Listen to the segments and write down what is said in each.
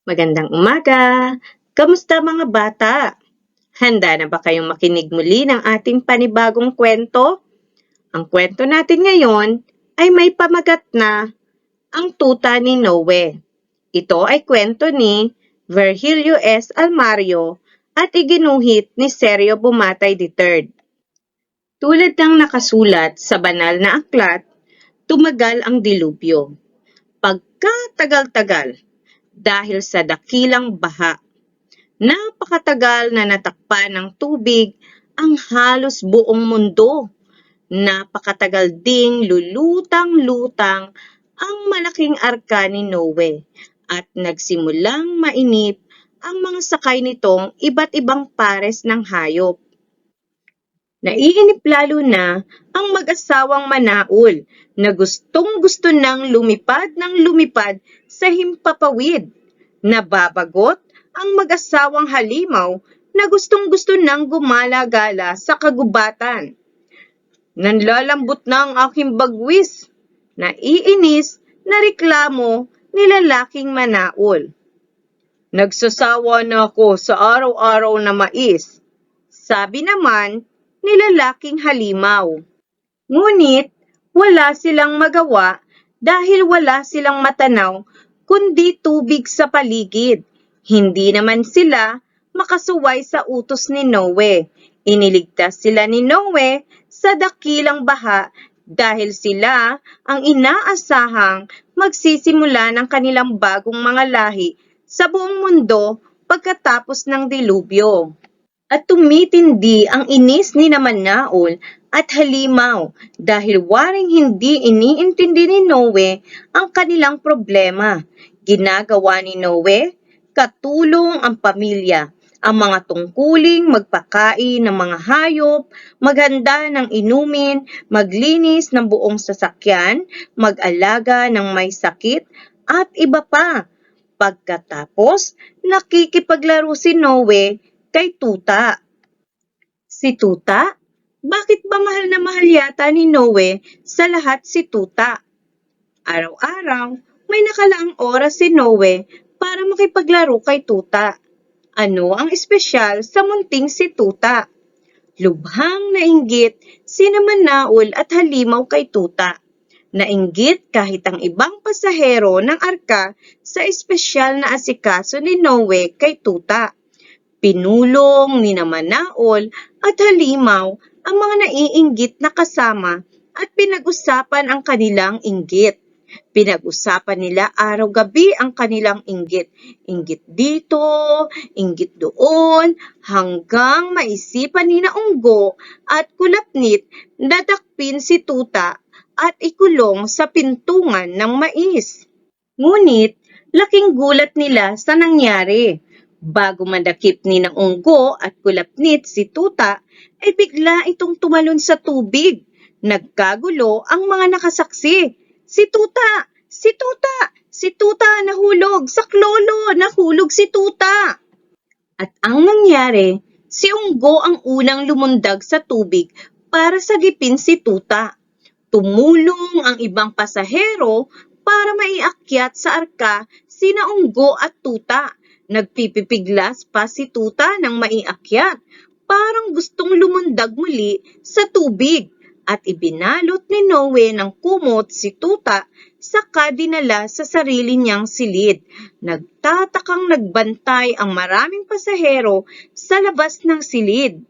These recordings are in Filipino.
Magandang umaga! Kamusta mga bata? Handa na ba kayong makinig muli ng ating panibagong kwento? Ang kwento natin ngayon ay may pamagat na Ang Tuta ni Noe. Ito ay kwento ni Virgilio S. Almario at iginuhit ni Sergio Bumatay III. Tulad ng nakasulat sa banal na aklat, tumagal ang dilubyo. Pagkatagal-tagal, dahil sa dakilang baha, napakatagal na natakpan ng tubig ang halos buong mundo. Napakatagal ding lulutang-lutang ang malaking arka ni Noe at nagsimulang mainip ang mga sakay nitong iba't ibang pares ng hayop. Naiinip lalo na ang mag-asawang Manaul na gustong-gusto nang lumipad sa himpapawid. Nababagot ang mag-asawang Halimaw na gustong-gusto nang gumala-gala sa kagubatan. Nanlalambot na ang aking bagwis, naiinis na reklamo ni lalaking Manaul. Nagsasawa na ako sa araw-araw na mais, sabi naman ni lalaking Halimaw. Ngunit wala silang magawa dahil wala silang matanaw kundi tubig sa paligid. Hindi naman sila makasuway sa utos ni Noe. Iniligtas sila ni Noe sa dakilang baha dahil sila ang inaasahang magsisimula ng kanilang bagong mga lahi sa buong mundo pagkatapos ng dilubyo. At tumitindi ang inis ni Manaul at Halimaw dahil waring hindi iniintindi ni Noe ang kanilang problema. Ginagawa ni Noe, katulong ang pamilya, ang mga tungkuling magpakain ng mga hayop, maghanda ng inumin, maglinis ng buong sasakyan, mag-alaga ng may sakit, at iba pa. Pagkatapos, nakikipaglaro si Noe kay Tuta. Si Tuta? Bakit ba mahal na mahal yata ni Noe sa lahat si Tuta? Araw-araw, may nakalaang oras si Noe para makipaglaro kay Tuta. Ano ang espesyal sa munting si Tuta? Lubhang nainggit sina Manaul at Halimaw kay Tuta. Nainggit kahit ang ibang pasahero ng arka sa espesyal na asikaso ni Noe kay Tuta. Pinulong ni Manaul at Halimaw ang mga naiinggit na kasama at pinag-usapan ang kanilang inggit. Pinag-usapan nila araw-gabi ang kanilang inggit. Inggit dito, inggit doon, hanggang maisipan ni Unggo at Kulapnit na dakpin si Tuta at ikulong sa pintungan ng mais. Ngunit, laking gulat nila sa nangyari. Bago madakip ni Unggo at Kulapnit si Tuta, ay bigla itong tumalon sa tubig. Nagkagulo ang mga nakasaksi. Si Tuta! Si Tuta! Si Tuta! Nahulog! Saklolo! Nahulog si Tuta! At ang nangyari, si Unggo ang unang lumundag sa tubig para sagipin si Tuta. Tumulong ang ibang pasahero para maiakyat sa arka sina Unggo at Tuta. Nagpipipiglas pa si Tuta nang maiakyat, parang gustong lumundag muli sa tubig, at ibinalot ni Noe ng kumot si Tuta saka dinala sa sarili niyang silid. Nagtatakang nagbantay ang maraming pasahero sa labas ng silid.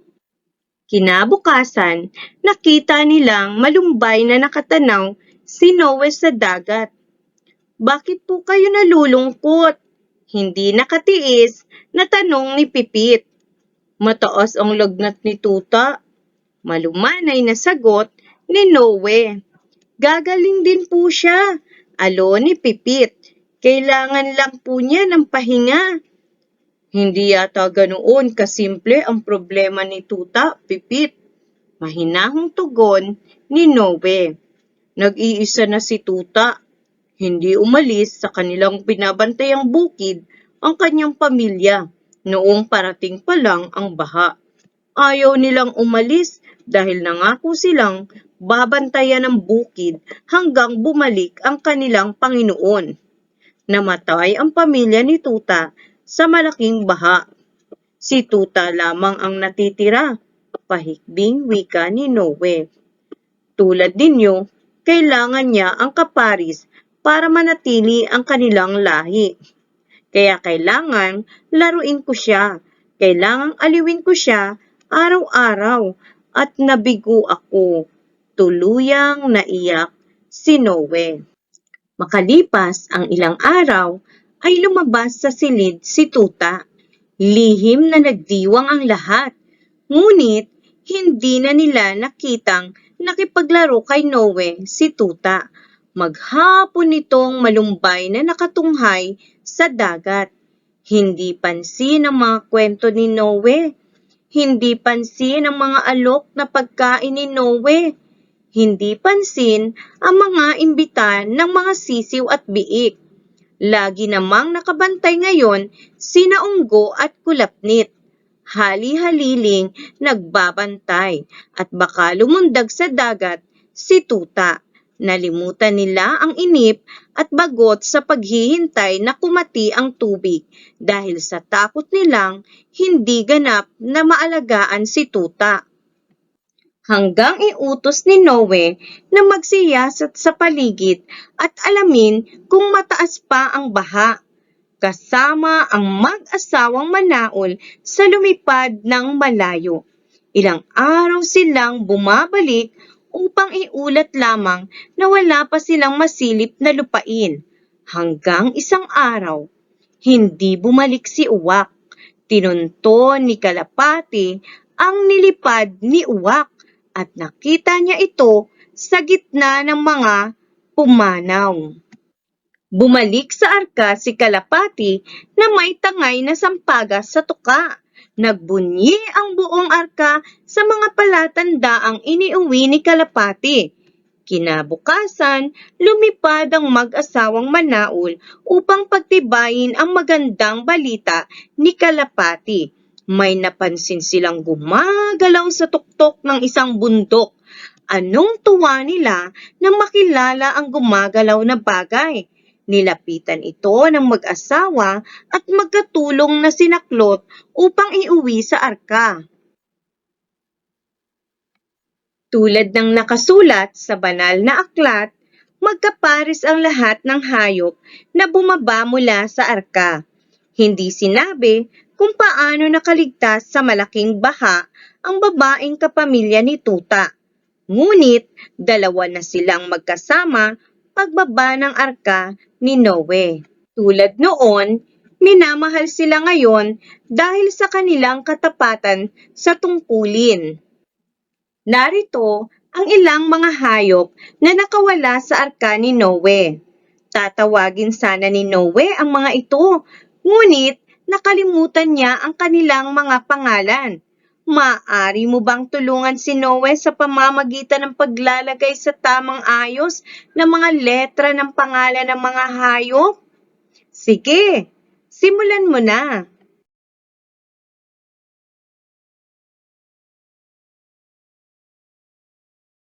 Kinabukasan, nakita nilang malumbay na nakatanaw si Noe sa dagat. Bakit po kayo nalulungkot? Hindi nakatiis na tanong ni Pipit. Mataas ang lagnat ni Tuta. Malumanay na sagot ni Noe. Gagaling din po siya. Alo ni Pipit. Kailangan lang po niya ng pahinga. Hindi yata ganoon kasimple ang problema ni Tuta, Pipit. Mahinahong tugon ni Noe. Nag-iisa na si Tuta. Hindi umalis sa kanilang binabantayang bukid ang kanyang pamilya noong parating pa lang ang baha. Ayaw nilang umalis dahil nangako silang babantayan ang bukid hanggang bumalik ang kanilang Panginoon. Namatay ang pamilya ni Tuta sa malaking baha. Si Tuta lamang ang natitira, pahikbing wika ni Noe. Tulad ninyo, kailangan niya ang kaparis para manatili ang kanilang lahi. Kaya kailangan laruin ko siya, kailangang aliwin ko siya araw-araw at nabigo ako. Tuluyang naiyak si Noe. Makalipas ang ilang araw, ay lumabas sa silid si Tuta. Lihim na nagdiwang ang lahat, ngunit hindi na nila nakitang nakipaglaro kay Noe si Tuta. Maghapon nitong malumbay na nakatunghay sa dagat. Hindi pansin ang mga kwento ni Noe. Hindi pansin ang mga alok na pagkain ni Noe. Hindi pansin ang mga imbitan ng mga sisiw at biik. Lagi namang nakabantay ngayon sina Unggo at Kulapnit. Hali-haliling nagbabantay at baka lumundag sa dagat si Tuta. Nalimutan nila ang inip at bagot sa paghihintay na kumati ang tubig dahil sa takot nilang hindi ganap na maalagaan si Tuta. Hanggang iutos ni Noe na magsiyasat sa paligid at alamin kung mataas pa ang baha. Kasama ang mag-asawang Manaol sa lumipad ng malayo. Ilang araw silang bumabalik upang iulat lamang na wala pa silang masilip na lupain. Hanggang isang araw, hindi bumalik si Uwak. Tinunto ni Kalapati ang nilipad ni Uwak at nakita niya ito sa gitna ng mga pumanaw. Bumalik sa arka si Kalapati na may tangay na sampagas sa tuka. Nagbunyi ang buong arka sa mga palatandaang iniuwi ni Kalapati. Kinabukasan, lumipad ang mag-asawang Manaol upang pagtibayin ang magandang balita ni Kalapati. May napansin silang gumagalaw sa tuktok ng isang bundok. Anong tuwa nila nang makilala ang gumagalaw na bagay? Nilapitan ito ng mag-asawa at magkatulong na sinaklot upang iuwi sa arka. Tulad ng nakasulat sa banal na aklat, magkapares ang lahat ng hayop na bumaba mula sa arka. Hindi sinabi kung paano nakaligtas sa malaking baha ang babaeng kapamilya ni Tuta. Ngunit dalawa na silang magkasama pagbaba ng arka ni Noe. Tulad noon, minamahal sila ngayon dahil sa kanilang katapatan sa tungkulin. Narito ang ilang mga hayop na nakawala sa arka ni Noe. Tatawagin sana ni Noe ang mga ito, ngunit nakalimutan niya ang kanilang mga pangalan. Maaari mo bang tulungan si Noe sa pamamagitan ng paglalagay sa tamang ayos ng mga letra ng pangalan ng mga hayop? Sige, simulan mo na.